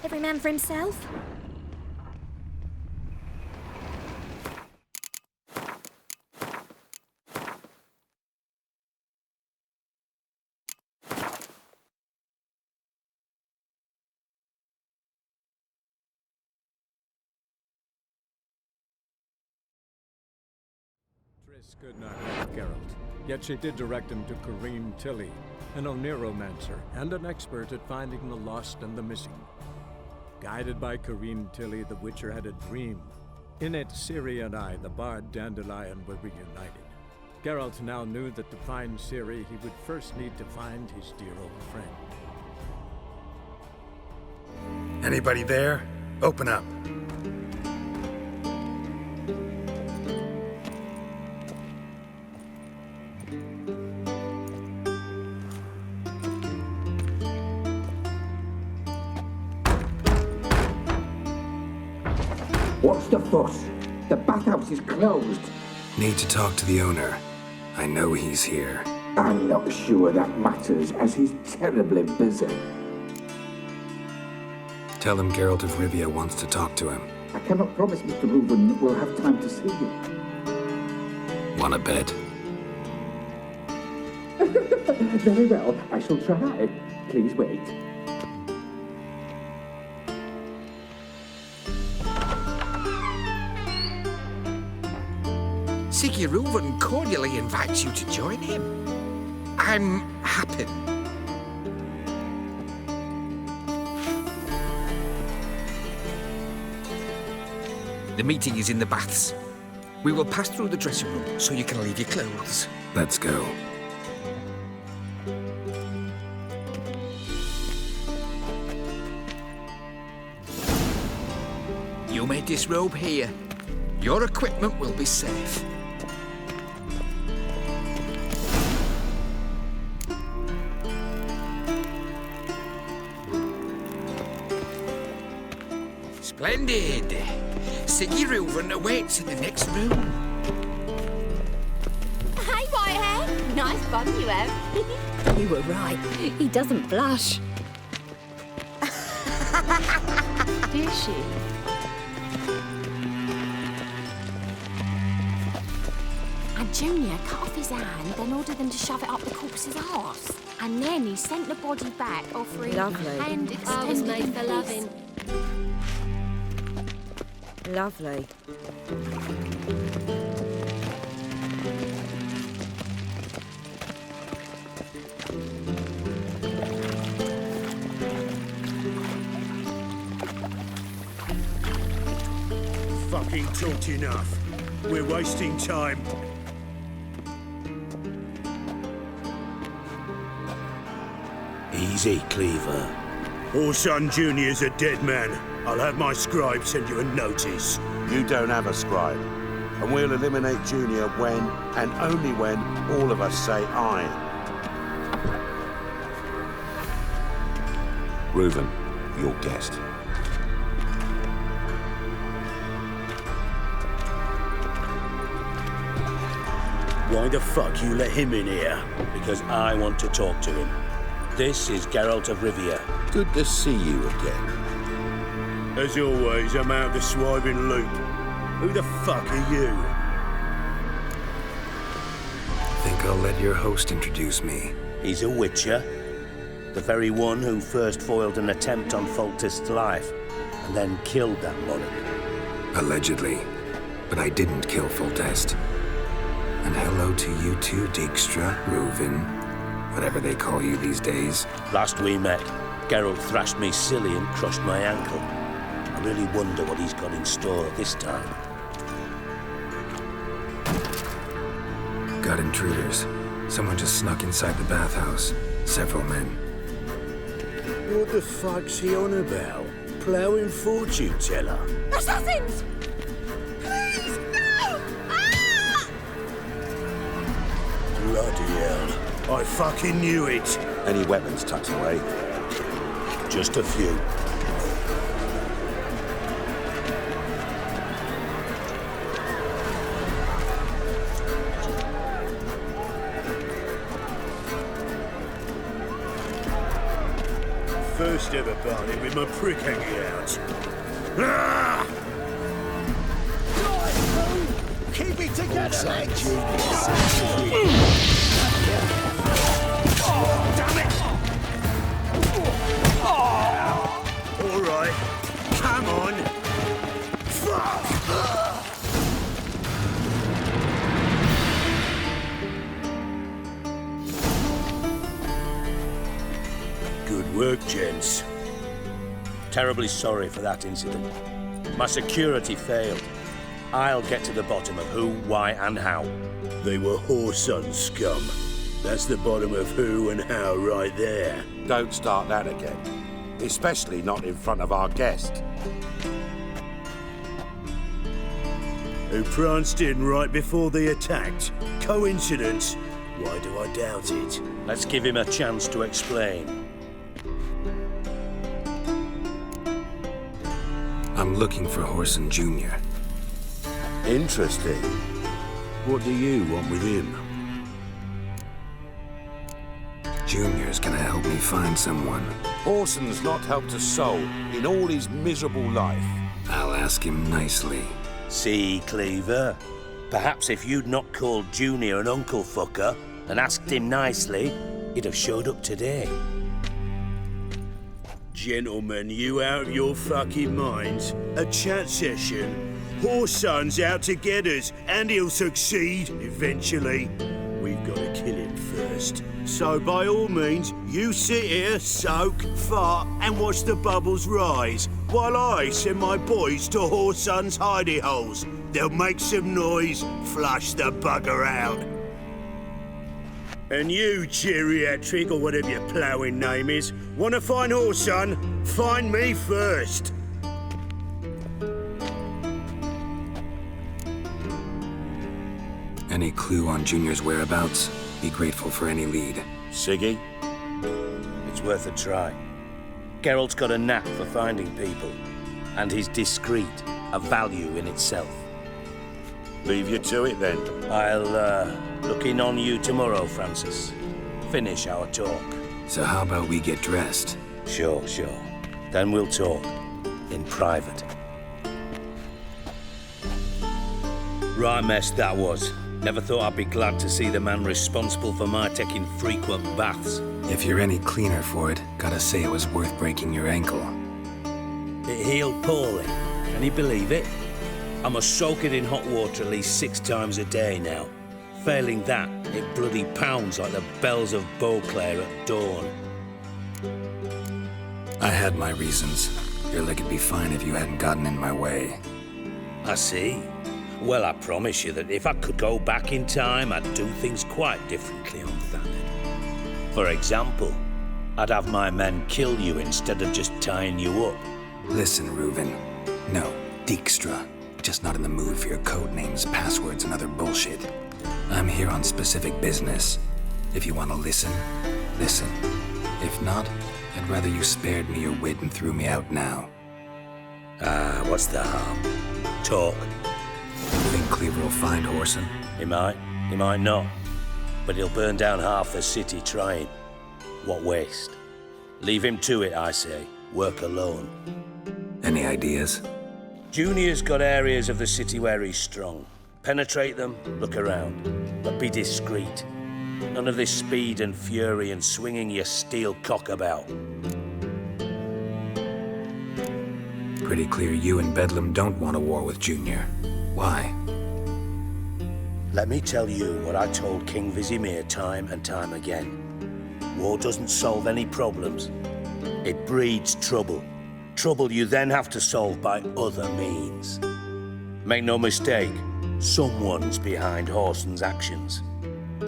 Every man for himself. Triss could not help Geralt, yet she did direct him to Kareem Tilly, an Oniromancer and an expert at finding the lost and the missing. Guided by Kareem Tilly, the Witcher had a dream. In it, Ciri and I, the bard Dandelion, were reunited. Geralt now knew that to find Ciri, he would first need to find his dear old friend. Anybody there? Open up. What's the fuss? The bathhouse is closed. Need to talk to the owner. I know he's here. I'm not sure that matters, as he's terribly busy. Tell him Geralt of Rivia wants to talk to him. I cannot promise Mr. Reuven will have time to see you. Wanna bet? Very well, I shall try. Please wait. Reuven cordially invites you to join him. I'm happy. The meeting is in the baths. We will pass through the dressing room so you can leave your clothes. Let's go. You may disrobe here. Your equipment will be safe. Splendid. Reuven awaits in the next room. Hey, Whitehead. Nice bum you have. You were right. He doesn't blush. Does she? And Junior cut off his hand, then ordered them to shove it up the corpse's arse. And then he sent the body back, offering hand extended. I was made for loving. Lovely. Fucking talked enough. We're wasting time. Easy, Cleaver. Orson Jr.'s a dead man. I'll have my scribe send you a notice. You don't have a scribe. And we'll eliminate Junior when, and only when, all of us say aye. Reuven, your guest. Why the fuck you let him in here? Because I want to talk to him. This is Geralt of Rivia. Good to see you again. As always, I'm out of the swiving loop. Who the fuck are you? Think I'll let your host introduce me. He's a Witcher. The very one who first foiled an attempt on Foltest's life, and then killed that monarch. Allegedly. But I didn't kill Foltest. And hello to you too, Dijkstra, Reuven, whatever they call you these days. Last we met, Geralt thrashed me silly and crushed my ankle. I really wonder what he's got in store this time. Got intruders. Someone just snuck inside the bathhouse. Several men. What the fuck's he on about? Ploughing fortune teller? Assassins! Please, no! Ah! Bloody hell. I fucking knew it. Any weapons tucked away? Just a few. First First ever party with my prick hanging out. Ah! Keep it together, mate! Damn it! All right, come on. Fuck! Good work, gents. Terribly sorry for that incident. My security failed. I'll get to the bottom of who, why, and how. They were whoreson scum. That's the bottom of who and how right there. Don't start that again. Especially not in front of our guest. Who pranced in right before they attacked. Coincidence? Why do I doubt it? Let's give him a chance to explain. I'm looking for Whoreson Jr. Interesting. What do you want with him? Junior's gonna help me find someone. Whoreson's not helped a soul in all his miserable life. I'll ask him nicely. See, Cleaver? Perhaps if you'd not called Junior an uncle fucker and asked him nicely, he'd have showed up today. Gentlemen, you out of your fucking minds? A chat session? Whoreson's out to get us, and he'll succeed, eventually. We've got to kill him first. So by all means, you sit here, soak, fart, and watch the bubbles rise, while I send my boys to Whoreson's hidey holes. They'll make some noise, flush the bugger out. And you, geriatric, or whatever your ploughing name is, want to find Whoreson? Find me first. Any clue on Junior's whereabouts? Be grateful for any lead. Siggy? It's worth a try. Geralt's got a knack for finding people, and he's discreet, a value in itself. Leave you to it then. I'll, look in on you tomorrow, Francis. Finish our talk. So how about we get dressed? Sure. Then we'll talk. In private. Right mess that was. Never thought I'd be glad to see the man responsible for my taking frequent baths. If you're any cleaner for it, gotta say it was worth breaking your ankle. It healed poorly. Can you believe it? I must soak it in hot water at least 6 times a day now. Failing that, it bloody pounds like the bells of Beauclair at dawn. I had my reasons. Your leg would be fine if you hadn't gotten in my way. I see. Well, I promise you that if I could go back in time, I'd do things quite differently on Thanet. For example, I'd have my men kill you instead of just tying you up. Listen, Reuven. No, Dijkstra. Just not in the mood for your code names, passwords, and other bullshit. I'm here on specific business. If you want to listen, listen. If not, I'd rather you spared me your wit and threw me out now. What's the harm? Talk. Think Cleaver will find Whoreson? He might not. But he'll burn down half the city trying. What waste? Leave him to it, I say. Work alone. Any ideas? Junior's got areas of the city where he's strong. Penetrate them, look around. But be discreet. None of this speed and fury and swinging your steel cock about. Pretty clear you and Bedlam don't want a war with Junior. Why? Let me tell you what I told King Vizimir time and time again. War doesn't solve any problems. It breeds trouble. Trouble you then have to solve by other means. Make no mistake, someone's behind Whoreson's actions.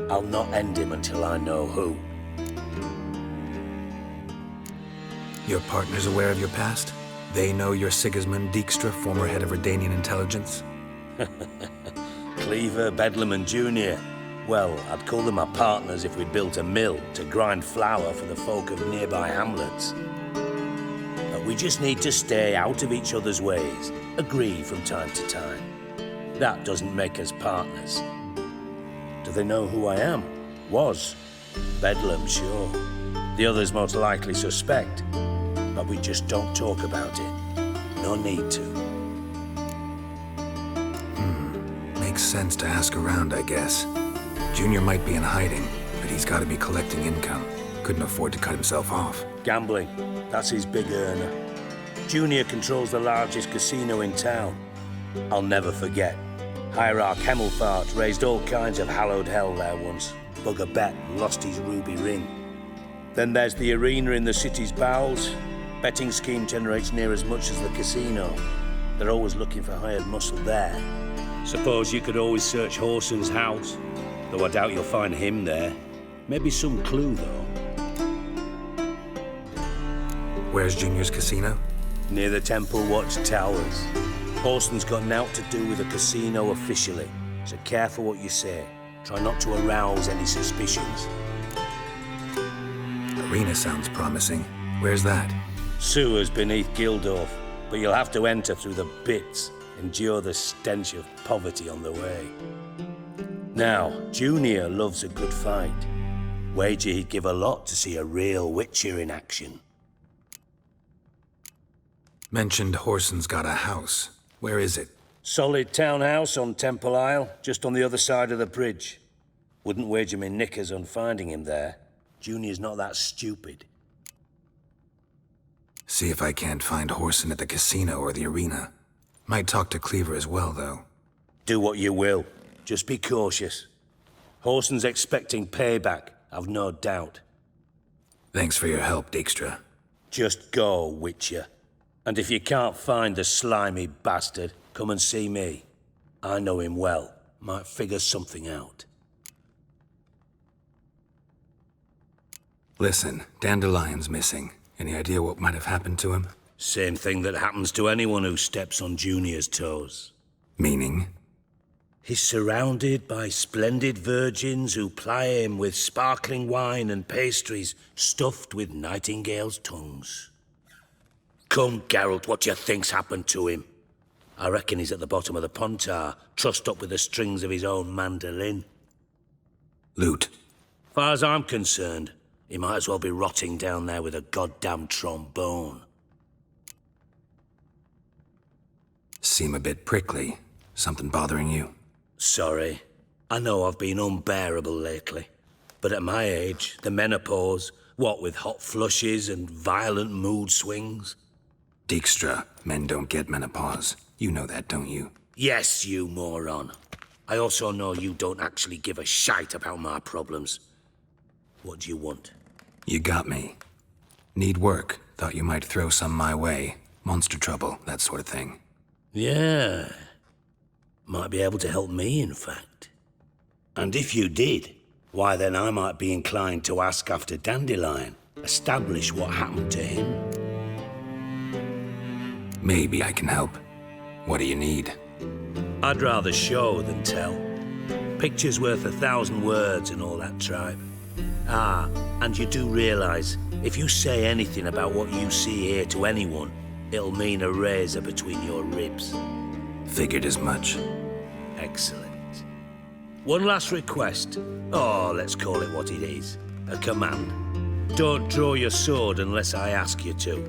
I'll not end him until I know who. Your partner's aware of your past? They know you're Sigismund Dijkstra, former head of Redanian intelligence? Cleaver, Bedlam and Junior. Well, I'd call them my partners if we'd built a mill to grind flour for the folk of nearby hamlets. But we just need to stay out of each other's ways, agree from time to time. That doesn't make us partners. Do they know who I am? Was. Bedlam, sure. The others most likely suspect. but we just don't talk about it. No need to. Makes sense to ask around, I guess. Junior might be in hiding, but he's got to be collecting income. Couldn't afford to cut himself off. Gambling, that's his big earner. Junior controls the largest casino in town. I'll never forget. Hierarch Hemmelfart raised all kinds of hallowed hell there once. Bugger bet and lost his ruby ring. Then there's the arena in the city's bowels. Betting scheme generates near as much as the casino. They're always looking for hired muscle there. Suppose you could always search Horson's house, though I doubt you'll find him there. Maybe some clue, though. Where's Junior's casino? Near the Temple Watch Towers. Horson's got naught to do with the casino officially, so careful what you say. Try not to arouse any suspicions. Arena sounds promising. Where's that? Sewers beneath Gildorf, but you'll have to enter through the pits, endure the stench of poverty on the way. Now, Junior loves a good fight. Wager he'd give a lot to see a real Witcher in action. Mentioned Horson's got a house. Where is it? Solid townhouse on Temple Isle, just on the other side of the bridge. Wouldn't wager me knickers on finding him there. Junior's not that stupid. See if I can't find Horson at the casino or the arena. Might talk to Cleaver as well, though. Do what you will. Just be cautious. Horson's expecting payback, I've no doubt. Thanks for your help, Dijkstra. Just go, Witcher. And if you can't find the slimy bastard, come and see me. I know him well. Might figure something out. Listen, Dandelion's missing. Any idea what might have happened to him? Same thing that happens to anyone who steps on Junior's toes. Meaning? He's surrounded by splendid virgins who ply him with sparkling wine and pastries stuffed with nightingales' tongues. Come, Geralt, what do you think's happened to him? I reckon he's at the bottom of the Pontar, trussed up with the strings of his own mandolin. Loot. Far as I'm concerned, he might as well be rotting down there with a goddamn trombone. Seem a bit prickly. Something bothering you? Sorry. I know I've been unbearable lately. But at my age, the menopause, what with hot flushes and violent mood swings. Dijkstra, men don't get menopause. You know that, don't you? Yes, you moron. I also know you don't actually give a shite about my problems. What do you want? You got me. Need work. Thought you might throw some my way. Monster trouble, that sort of thing. Yeah. Might be able to help me, in fact. And if you did, why then I might be inclined to ask after Dandelion. Establish what happened to him. Maybe I can help. What do you need? I'd rather show than tell. Picture's worth 1,000 words and all that tripe. Ah, and you do realize, if you say anything about what you see here to anyone, it'll mean a razor between your ribs. Figured as much. Excellent. One last request. Oh, let's call it what it is. A command. Don't draw your sword unless I ask you to.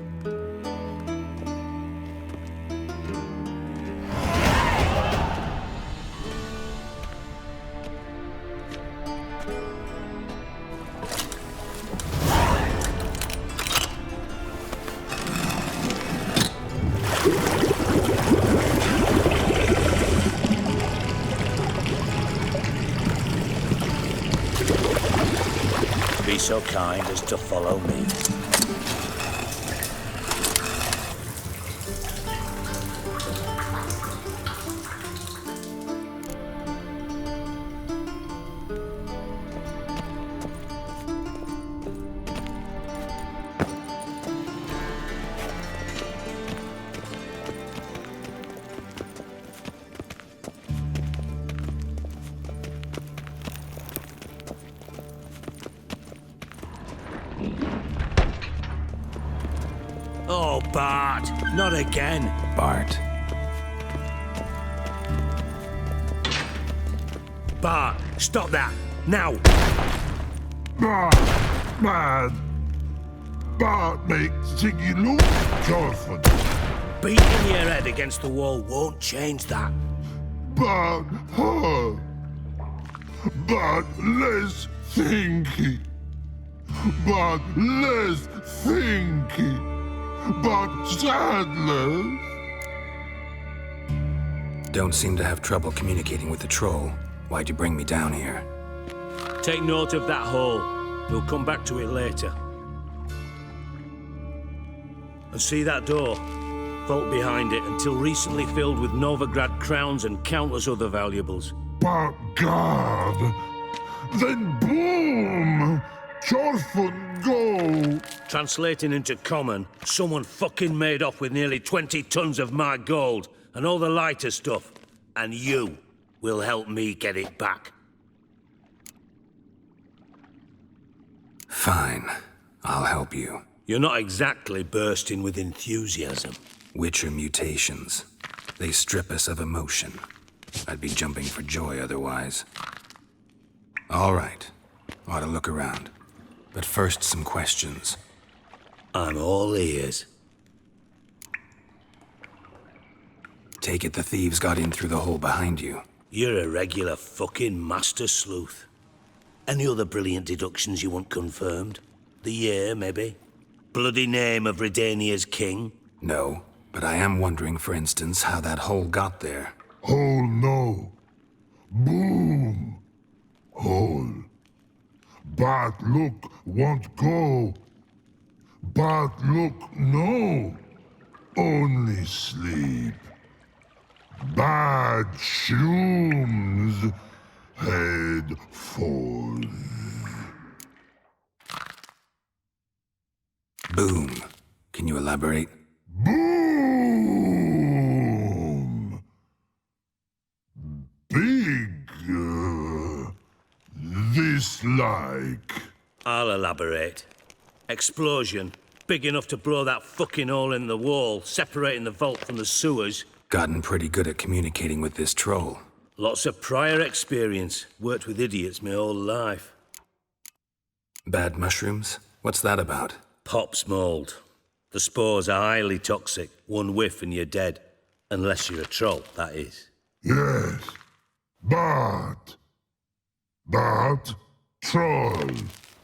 Be so kind as to follow me. Oh, Bart, not again. Bart. Bart, stop that, now. But makes you look tough. Beating your head against the wall won't change that. But less thinky. But less thinky. But sadless. Don't seem to have trouble communicating with the troll. Why'd you bring me down here? Take note of that hole. We'll come back to it later. And see that door? Vault behind it, until recently filled with Novigrad crowns and countless other valuables. But God, then boom! Chorfun go! Translating into common, someone fucking made off with nearly 20 tons of my gold and all the lighter stuff. And you will help me get it back. Fine. I'll help you. You're not exactly bursting with enthusiasm. Witcher mutations. They strip us of emotion. I'd be jumping for joy otherwise. All right. Ought to look around. But first, some questions. I'm all ears. Take it the thieves got in through the hole behind you. You're a regular fucking master sleuth. Any other brilliant deductions you want confirmed? The year, maybe? Bloody name of Redania's king? No, but I am wondering, for instance, how that hole got there. Hole no. Boom. Hole. But look won't go. But look no. Only sleep. Bad shrooms. Head falls. Boom. Can you elaborate? Boom! Big, this like. I'll elaborate. Explosion. Big enough to blow that fucking hole in the wall, separating the vault from the sewers. Gotten pretty good at communicating with this troll. Lots of prior experience. Worked with idiots my whole life. Bad mushrooms? What's that about? Pops mold. The spores are highly toxic. One whiff and you're dead. Unless you're a troll, that is. Yes. But troll.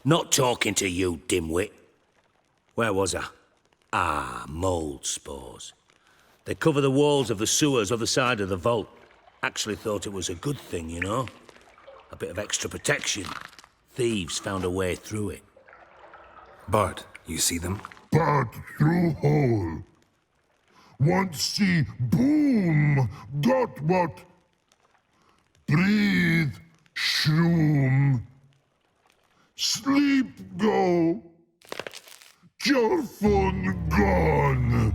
Not talking to you, dimwit. Where was I? Ah, mold spores. They cover the walls of the sewers other side of the vault. Actually thought it was a good thing, you know? A bit of extra protection. Thieves found a way through it. Bart, you see them? But through hole. Want see boom. Got what? Breathe. Shroom. Sleep go. Your phone gone.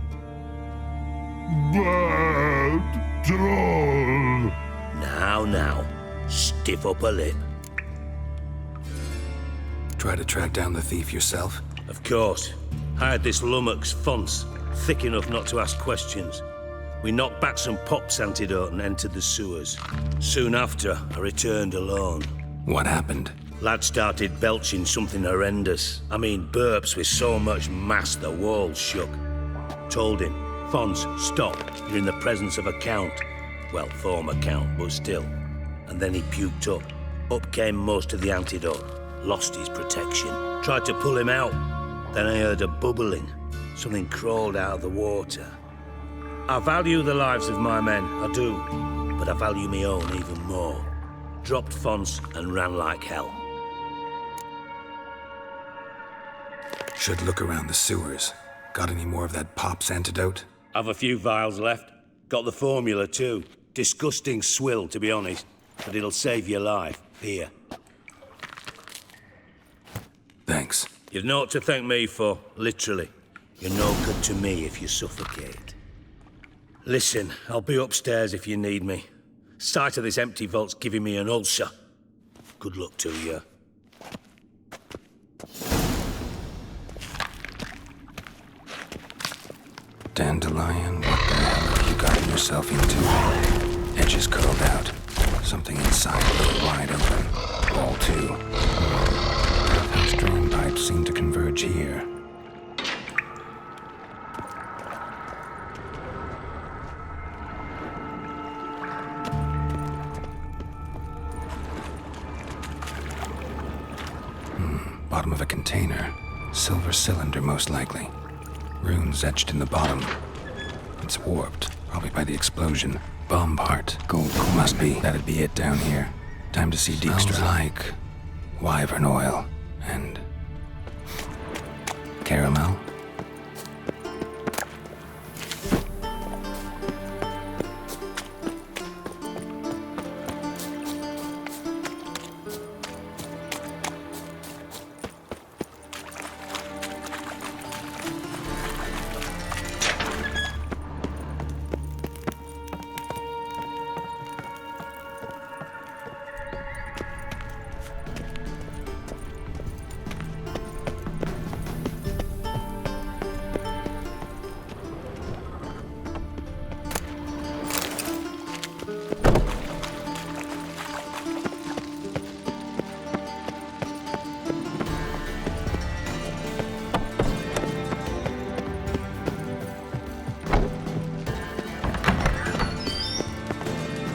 Bad troll. Now. Stiff upper lip. Try to track down the thief yourself? Of course. Hired this lummox, Fonce, thick enough not to ask questions. We knocked back some Pop's antidote and entered the sewers. Soon after, I returned alone. What happened? Lad started belching something horrendous. I mean, burps with so much mass the walls shook. Told him, Fonce, stop. You're in the presence of a count. Well, former count, but still. And then he puked up. Up came most of the antidote. Lost his protection. Tried to pull him out. Then I heard a bubbling. Something crawled out of the water. I value the lives of my men, I do. But I value my own even more. Dropped Fonce and ran like hell. Should look around the sewers. Got any more of that Pop's antidote? I've a few vials left. Got the formula too. Disgusting swill, to be honest. But it'll save your life. Here. Thanks. You've naught to thank me for, literally. You're no good to me if you suffocate. Listen, I'll be upstairs if you need me. Sight of this empty vault's giving me an ulcer. Good luck to you. Dandelion, what the hell have you gotten yourself into? Edges curled out. Something inside wide open. All two. Bathhouse drain pipes seem to converge here. a container. Silver cylinder, most likely. Runes etched in the bottom. It's warped, probably by the explosion. Bomb part. Gold must be. That'd be it down here. Time to see Dijkstra. Smells like wyvern oil and caramel.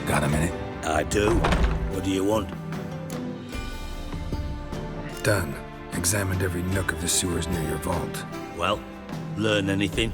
Got a minute? I do. What do you want? Done. Examined every nook of the sewers near your vault. Well, learn anything?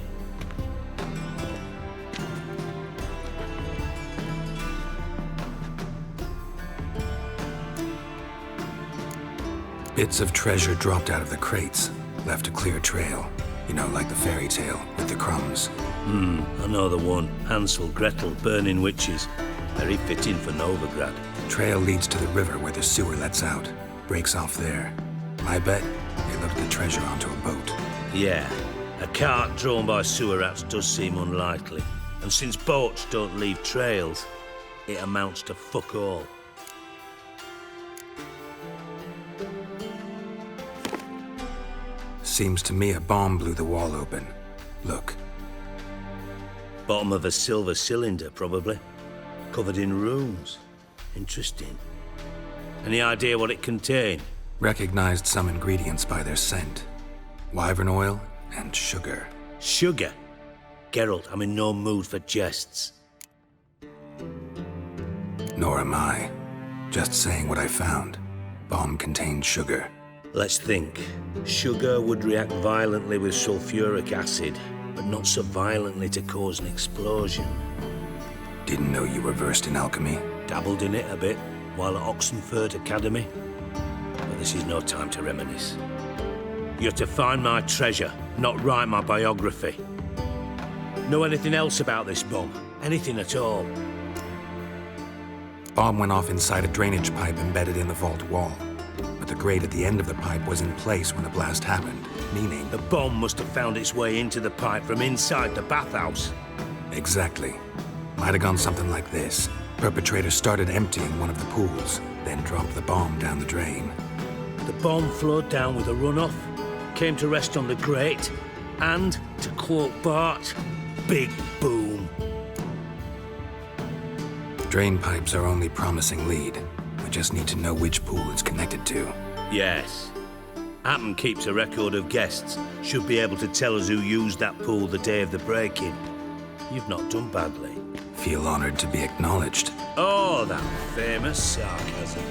Bits of treasure dropped out of the crates. Left a clear trail. You know, like the fairy tale with the crumbs. I know the one. Hansel, Gretel, burning witches. Very fitting for Novigrad. Trail leads to the river where the sewer lets out. Breaks off there. I bet they loaded the treasure onto a boat. Yeah. A cart drawn by sewer rats does seem unlikely. And since boats don't leave trails, it amounts to fuck all. Seems to me a bomb blew the wall open. Look. Bottom of a silver cylinder, probably. Covered in runes. Interesting. Any idea what it contained? Recognized some ingredients by their scent. Wyvern oil and sugar. Sugar? Geralt, I'm in no mood for jests. Nor am I. Just saying what I found. Bomb contained sugar. Let's think. Sugar would react violently with sulfuric acid, but not so violently to cause an explosion. Didn't know you were versed in alchemy. Dabbled in it a bit while at Oxenford Academy. But this is no time to reminisce. You're to find my treasure, not write my biography. Know anything else about this bomb? Anything at all? Bomb went off inside a drainage pipe embedded in the vault wall. But the grate at the end of the pipe was in place when the blast happened, meaning... The bomb must have found its way into the pipe from inside the bathhouse. Exactly. Might have gone something like this. Perpetrator started emptying one of the pools, then dropped the bomb down the drain. The bomb flowed down with a runoff, came to rest on the grate, and, to quote Bart, big boom. Drain pipes are only promising lead. We just need to know which pool it's connected to. Yes. Appen keeps a record of guests. Should be able to tell us who used that pool the day of the break-in. You've not done badly. Feel honored to be acknowledged. Oh, that famous sarcasm.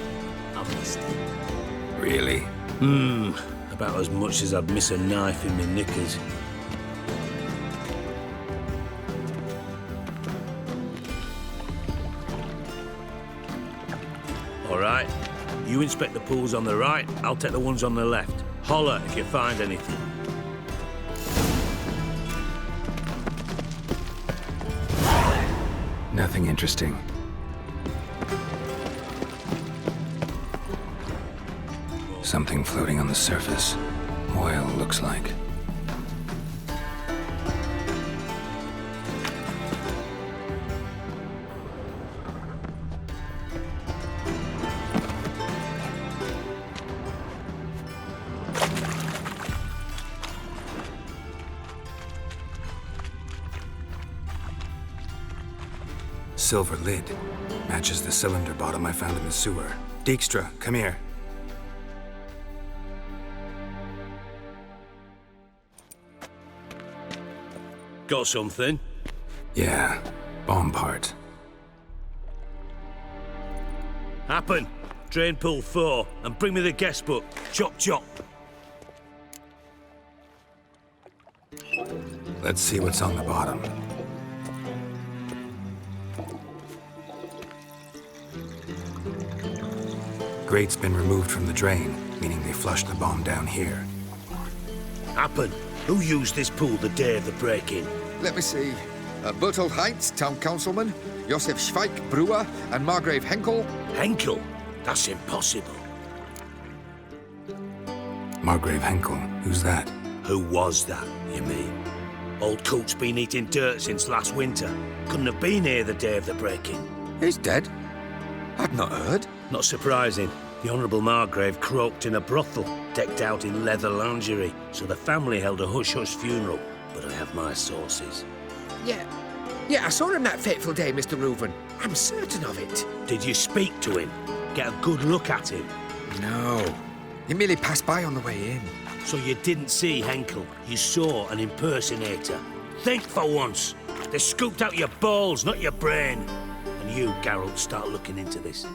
I missed it. Really? About as much as I'd miss a knife in my knickers. All right. You inspect the pools on the right, I'll take the ones on the left. Holler if you find anything. Nothing interesting. Something floating on the surface. Oil, looks like. Silver lid. Matches the cylinder bottom I found in the sewer. Dijkstra, come here. Got something? Yeah, bomb part. Happen. Drain pool 4, and bring me the guest book. Chop, chop. Let's see what's on the bottom. Grate's been removed from the drain, meaning they flushed the bomb down here. Happen. Who used this pool the day of the break-in? Let me see. Bertolt Heinz, town councilman, Josef Schweik, brewer, and Margrave Henkel. Henkel? That's impossible. Margrave Henkel? Who's that? Who was that, you mean? Old coot's been eating dirt since last winter. Couldn't have been here the day of the break-in. He's dead? I'd not heard. Not surprising. The Honourable Margrave croaked in a brothel, decked out in leather lingerie, so the family held a hush-hush funeral. But I have my sources. Yeah, I saw him that fateful day, Mr. Reuven. I'm certain of it. Did you speak to him? Get a good look at him? No. He merely passed by on the way in. So you didn't see Henkel. You saw an impersonator. Think for once. They scooped out your balls, not your brain. And you, Geralt, start looking into this.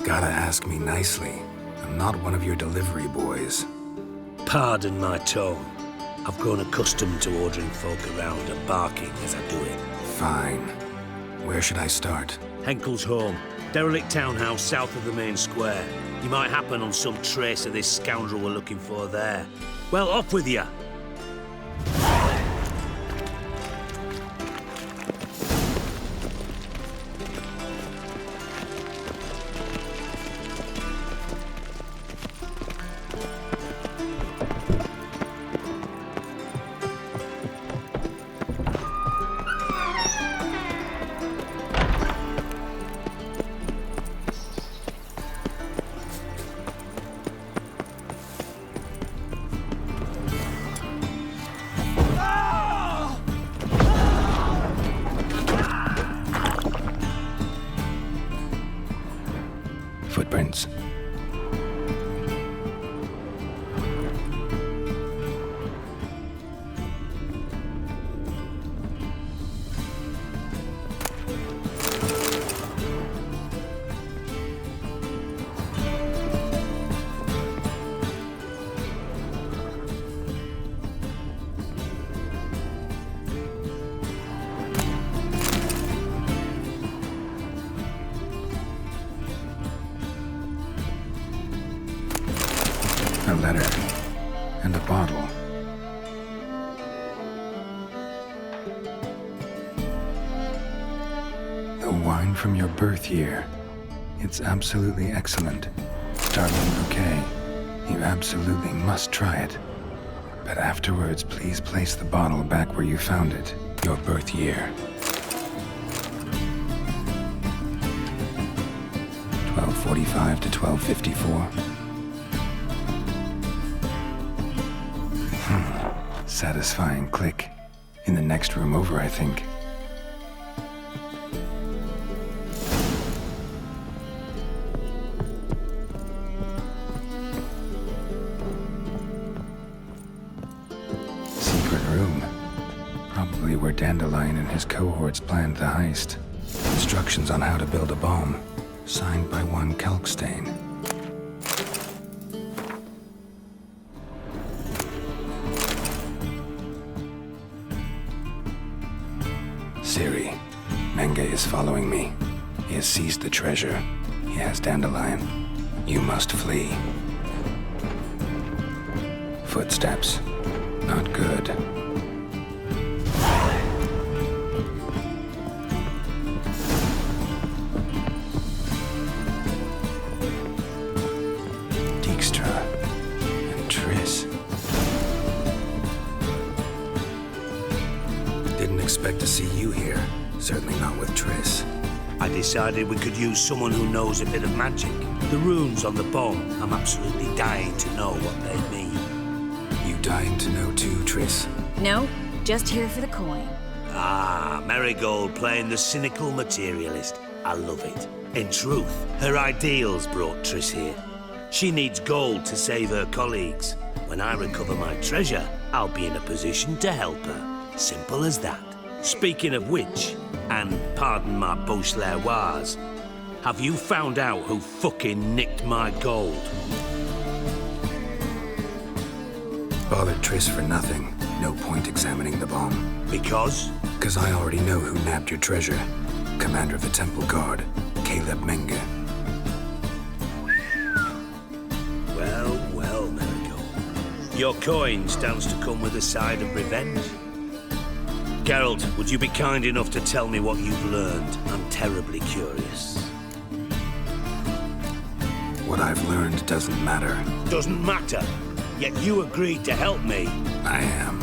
Gotta ask me nicely. I'm not one of your delivery boys. Pardon my tone. I've grown accustomed to ordering folk around and barking as I do it. Fine. Where should I start? Henkel's home. Derelict townhouse south of the main square. You might happen on some trace of this scoundrel we're looking for there. Well, off with you. Footprints. A letter. And a bottle. The wine from your birth year. It's absolutely excellent. Startling bouquet. You absolutely must try it. But afterwards, please place the bottle back where you found it. Your birth year. 1245 to 1254. Satisfying click. In the next room over, I think. Secret room. Probably where Dandelion and his cohorts planned the heist. Instructions on how to build a bomb. Signed by one Kalkstain. Siri, Menge is following me. He has seized the treasure. He has Dandelion. You must flee. Footsteps. Not good. Dijkstra and Triss. Didn't expect to see you here. Certainly not with Triss. I decided we could use someone who knows a bit of magic. The runes on the bomb, I'm absolutely dying to know what they mean. You dying to know too, Triss? No, just here for the coin. Ah, Marigold playing the cynical materialist. I love it. In truth, her ideals brought Triss here. She needs gold to save her colleagues. When I recover my treasure, I'll be in a position to help her. Simple as that. Speaking of which, and pardon my Beauclervoise, have you found out who fucking nicked my gold? Bothered Triss for nothing. No point examining the bomb. Because? Because I already know who nabbed your treasure. Commander of the Temple Guard, Caleb Menge. Well, Marigold. Your coin stands to come with a side of revenge. Geralt, would you be kind enough to tell me what you've learned? I'm terribly curious. What I've learned doesn't matter. Doesn't matter? Yet you agreed to help me. I am.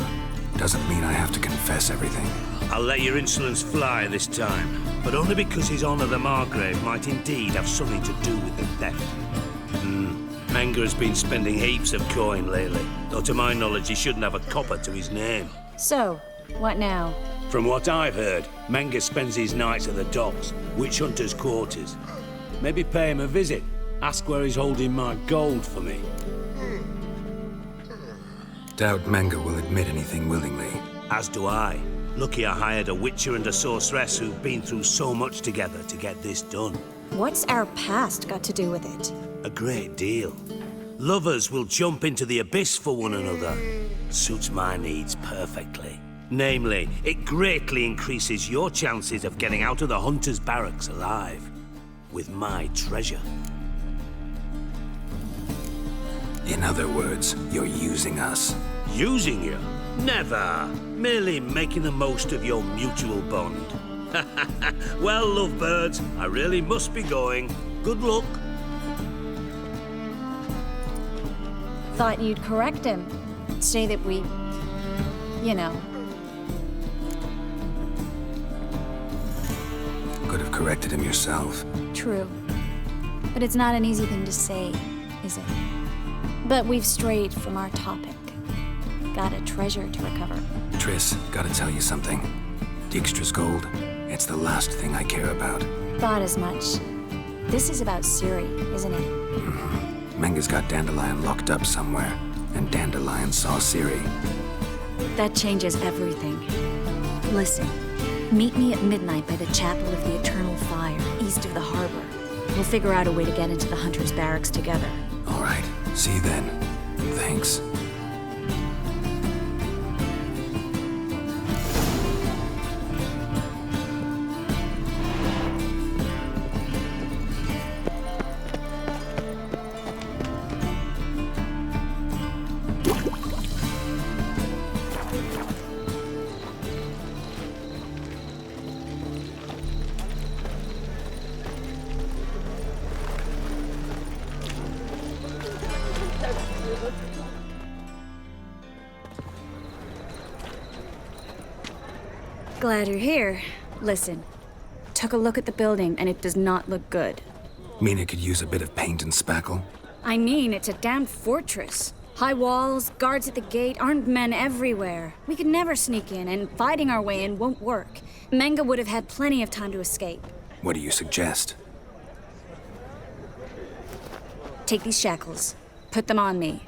Doesn't mean I have to confess everything. I'll let your insolence fly this time, but only because His Honor the Margrave might indeed have something to do with the theft. Menge has been spending heaps of coin lately, though to my knowledge he shouldn't have a copper to his name. So, what now? From what I've heard, Menge spends his nights at the docks, witch hunters' quarters. Maybe pay him a visit. Ask where he's holding my gold for me. Doubt Menge will admit anything willingly. As do I. Lucky I hired a witcher and a sorceress who've been through so much together to get this done. What's our past got to do with it? A great deal. Lovers will jump into the abyss for one another. Suits my needs perfectly. Namely, it greatly increases your chances of getting out of the hunter's barracks alive. With my treasure. In other words, you're using us. Using you? Never. Merely making the most of your mutual bond. Well, lovebirds, I really must be going. Good luck. Thought you'd correct him. Say that we... you know. Could have corrected him yourself. True. But it's not an easy thing to say, is it? But we've strayed from our topic. Got a treasure to recover. Triss, gotta tell you something. Dijkstra's gold, it's the last thing I care about. Thought as much. This is about Ciri, isn't it? Mm-hmm. Menge's got Dandelion locked up somewhere, and Dandelion saw Ciri. That changes everything. Listen, meet me at midnight by the Chapel of the Eternal Fire, east of the harbor. We'll figure out a way to get into the Hunter's Barracks together. All right, see you then. Thanks. Glad you're here. Listen, took a look at the building and it does not look good. Mean it could use a bit of paint and spackle? I mean, it's a damn fortress. High walls, guards at the gate, armed men everywhere. We could never sneak in, and fighting our way in won't work. Menge would have had plenty of time to escape. What do you suggest? Take these shackles. Put them on me.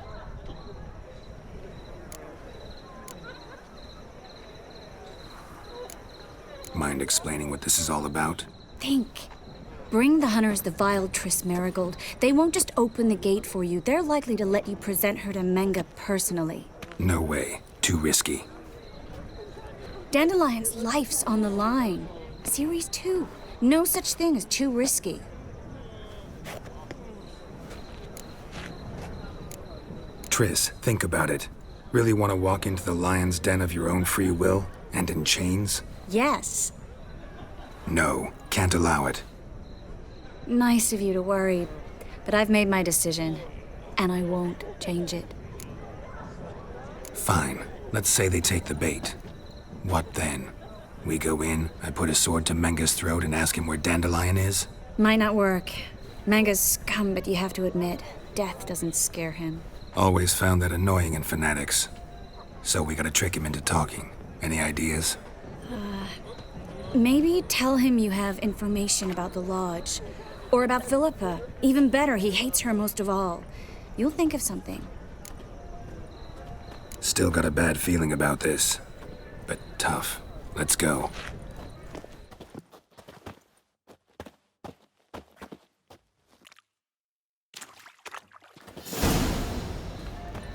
Mind explaining what this is all about? Think. Bring the hunters the vile Triss Marigold. They won't just open the gate for you. They're likely to let you present her to Menge personally. No way. Too risky. Dandelion's life's on the line. Ciri's too. No such thing as too risky. Triss, think about it. Really want to walk into the lion's den of your own free will? And in chains? Yes. No, can't allow it. Nice of you to worry, but I've made my decision, and I won't change it. Fine. Let's say they take the bait. What then? We go in, I put a sword to Menge's throat and ask him where Dandelion is? Might not work. Menge's scum, but you have to admit, death doesn't scare him. Always found that annoying in fanatics. So we gotta trick him into talking. Any ideas? Maybe tell him you have information about the Lodge. Or about Philippa. Even better, he hates her most of all. You'll think of something. Still got a bad feeling about this. But tough. Let's go.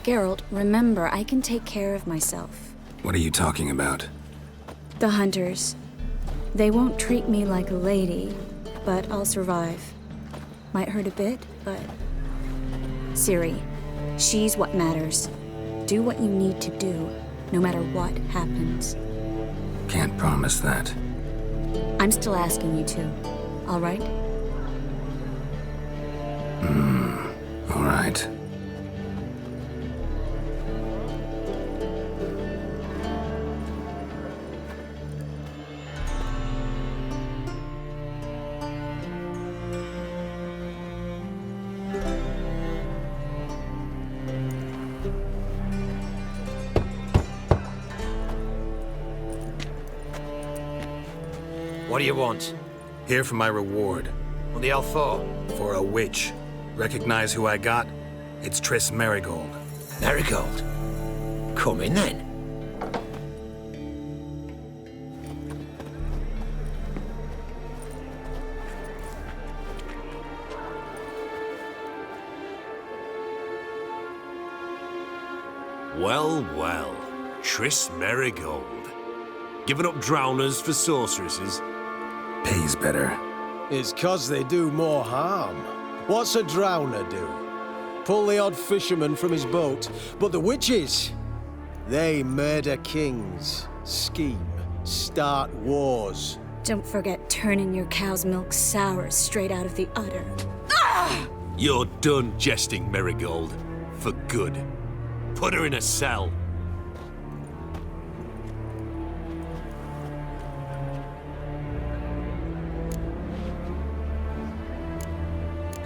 Geralt, remember, I can take care of myself. What are you talking about? The hunters. They won't treat me like a lady, but I'll survive. Might hurt a bit, but... Ciri, she's what matters. Do what you need to do, no matter what happens. Can't promise that. I'm still asking you to, all right? All right. What do you want? Here for my reward. What the hell for? For a witch. Recognize who I got? It's Triss Merigold. Merigold? Come in then. Well, well. Triss Merigold. Giving up drowners for sorceresses? Pays better. It's 'cause they do more harm. What's a drowner do? Pull the odd fisherman from his boat. But the witches, they murder kings, scheme, start wars. Don't forget turning your cow's milk sour straight out of the udder. You're done jesting, Merigold. For good. Put her in a cell.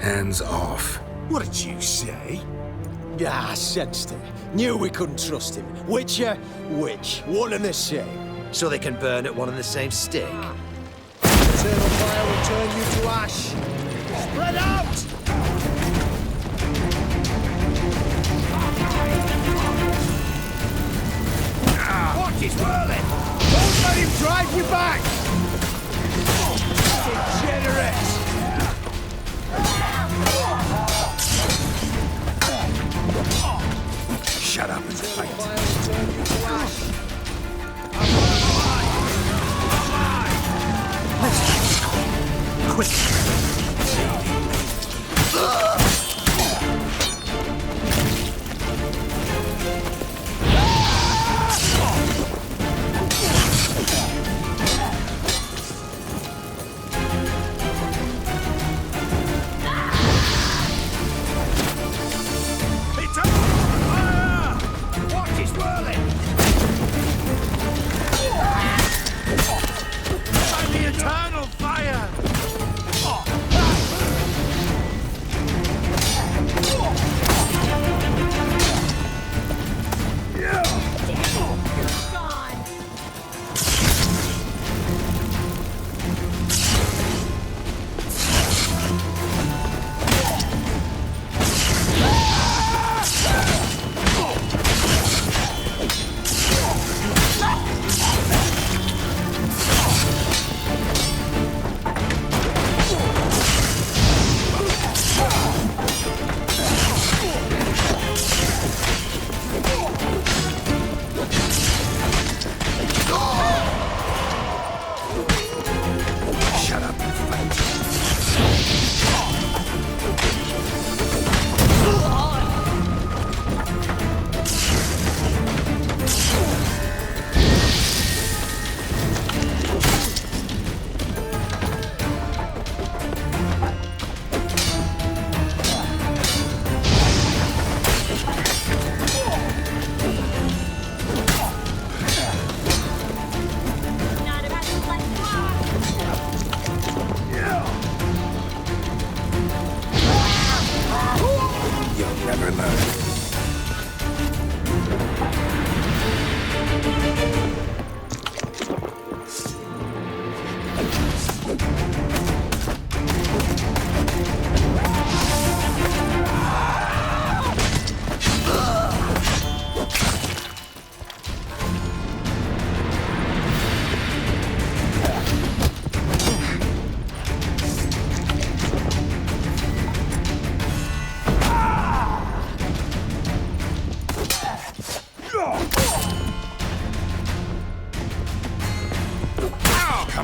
Hands off. What did you say? Yeah, I sensed it. Knew we couldn't trust him. Witcher, witch, one and the same. So they can burn at one and the same stick? Eternal fire will turn you to ash. Spread out! What is whirling? Don't let him drive you back! Degenerate! Shut up and fight. Quick! What is whirling?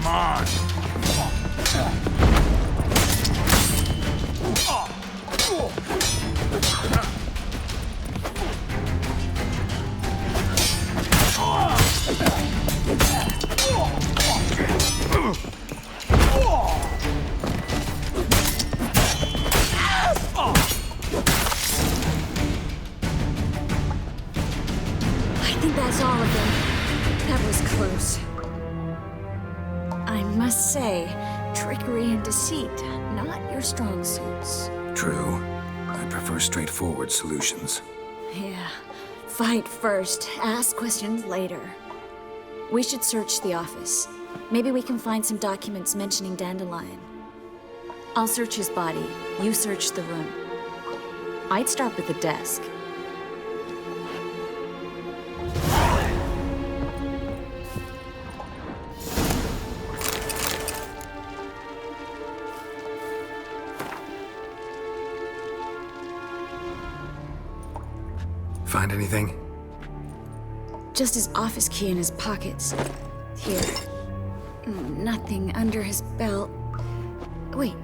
Come on! I think that's all of them. That was close. I must say, trickery and deceit, not your strong suits. True. I prefer straightforward solutions. Yeah. Fight first, ask questions later. We should search the office. Maybe we can find some documents mentioning Dandelion. I'll search his body. You search the room. I'd start with the desk. Find anything? Just his office key in his pockets. Here. Nothing under his belt. Wait,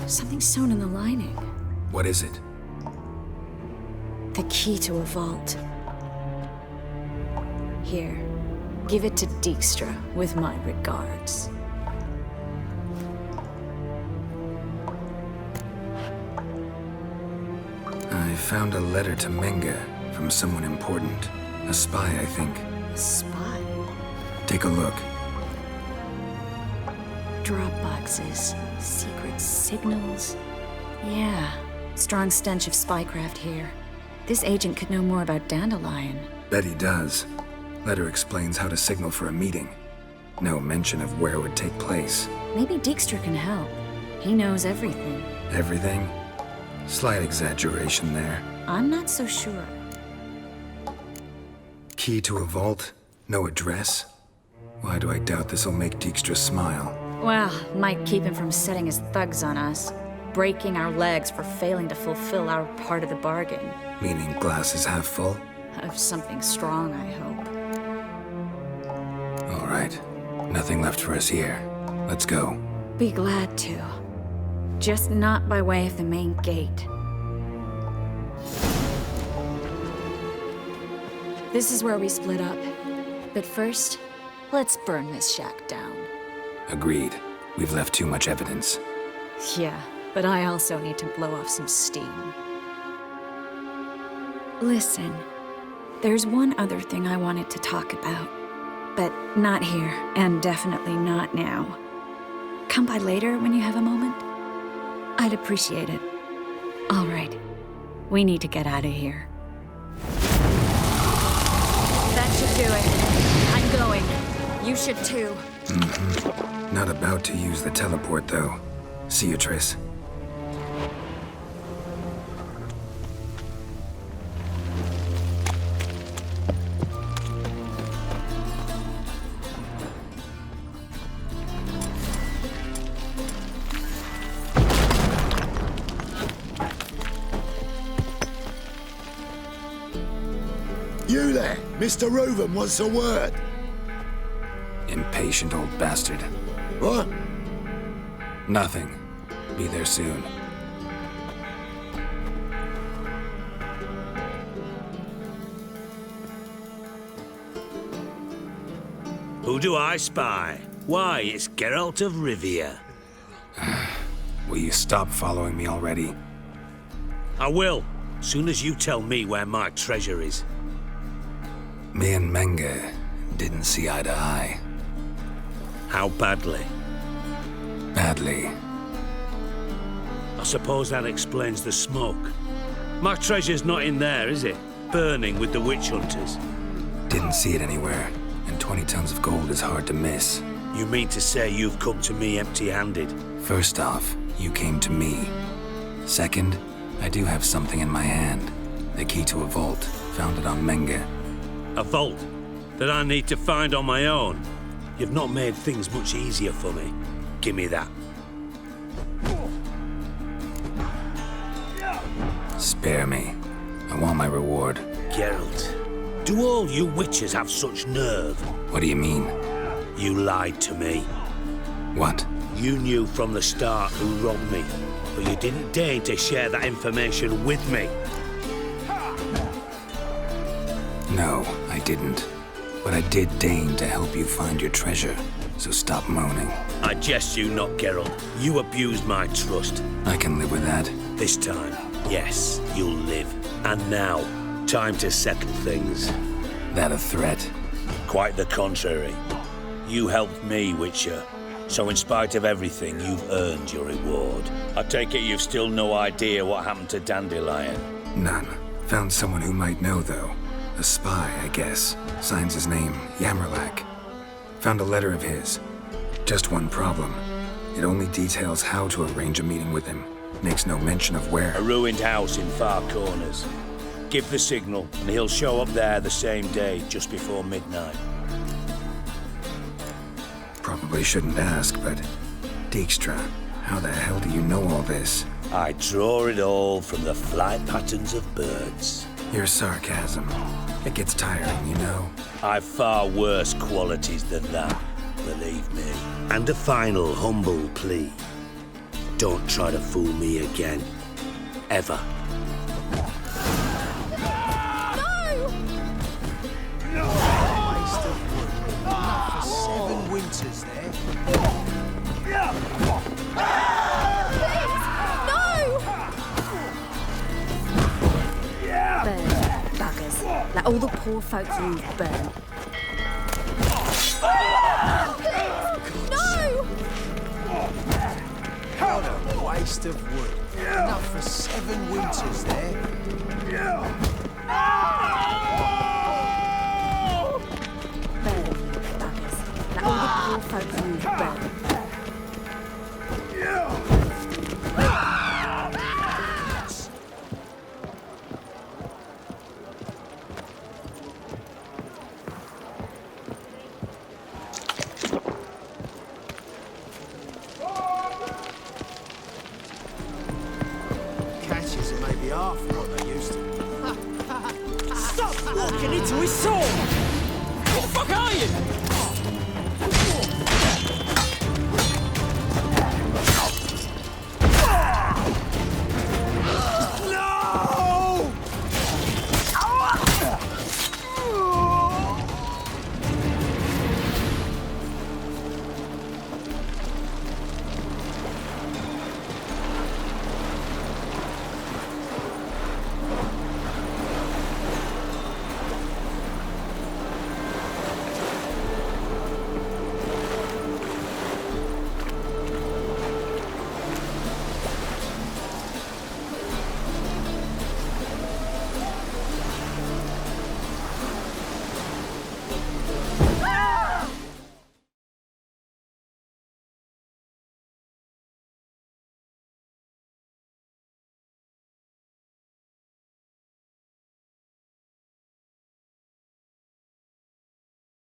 something sewn in the lining. What is it? The key to a vault. Here, give it to Dijkstra with my regards. I found a letter to Menge from someone important. A spy, I think. A spy? Take a look. Drop boxes, secret signals. Yeah, strong stench of spycraft here. This agent could know more about Dandelion. Bet he does. Letter explains how to signal for a meeting. No mention of where it would take place. Maybe Dijkstra can help. He knows everything. Everything? Slight exaggeration there. I'm not so sure. Key to a vault? No address? Why do I doubt this'll make Dijkstra smile? Well, might keep him from setting his thugs on us. Breaking our legs for failing to fulfill our part of the bargain. Meaning glass is half full? Of something strong, I hope. All right. Nothing left for us here. Let's go. Be glad to. Just not by way of the main gate. This is where we split up. But first, let's burn this shack down. Agreed. We've left too much evidence. Yeah, but I also need to blow off some steam. Listen, there's one other thing I wanted to talk about. But not here, and definitely not now. Come by later when you have a moment? I'd appreciate it. All right. We need to get out of here. That should do it. I'm going. You should too. Not about to use the teleport, though. See you, Triss. You there, Mr. Reuven wants a word. Impatient old bastard. What? Nothing. Be there soon. Who do I spy? Why, it's Geralt of Rivia. Will you stop following me already? I will, soon as you tell me where my treasure is. Me and Menge didn't see eye to eye. How badly? Badly. I suppose that explains the smoke. My treasure's not in there, is it? Burning with the witch hunters. Didn't see it anywhere, and 20 tons of gold is hard to miss. You mean to say you've come to me empty-handed? First off, you came to me. Second, I do have something in my hand. The key to a vault, found it on Menge. A vault that I need to find on my own? You've not made things much easier for me. Give me that. Spare me. I want my reward. Geralt, do all you witches have such nerve? What do you mean? You lied to me. What? You knew from the start who robbed me, but you didn't deign to share that information with me. No, I didn't. But I did deign to help you find your treasure, so stop moaning. I jest you not, Geralt. You abused my trust. I can live with that. This time, yes, you'll live. And now, time to settle things. That a threat? Quite the contrary. You helped me, Witcher. So in spite of everything, you've earned your reward. I take it you've still no idea what happened to Dandelion? None. Found someone who might know, though. A spy, I guess. Signs his name, Yammerlack. Found a letter of his. Just one problem. It only details how to arrange a meeting with him. Makes no mention of where. A ruined house in Far Corners. Give the signal, and he'll show up there the same day, just before midnight. Probably shouldn't ask, but... Dijkstra, how the hell do you know all this? I draw it all from the flight patterns of birds. Your sarcasm. It gets tiring, you know. I've far worse qualities than that, believe me. And a final humble plea. Don't try to fool me again. Ever. For 7 winters there. Burn, buggers. Like all the poor folk you've burned. What a waste of wood. Enough for 7 winters there. Burn, buggers. Like all the poor folk you've burned.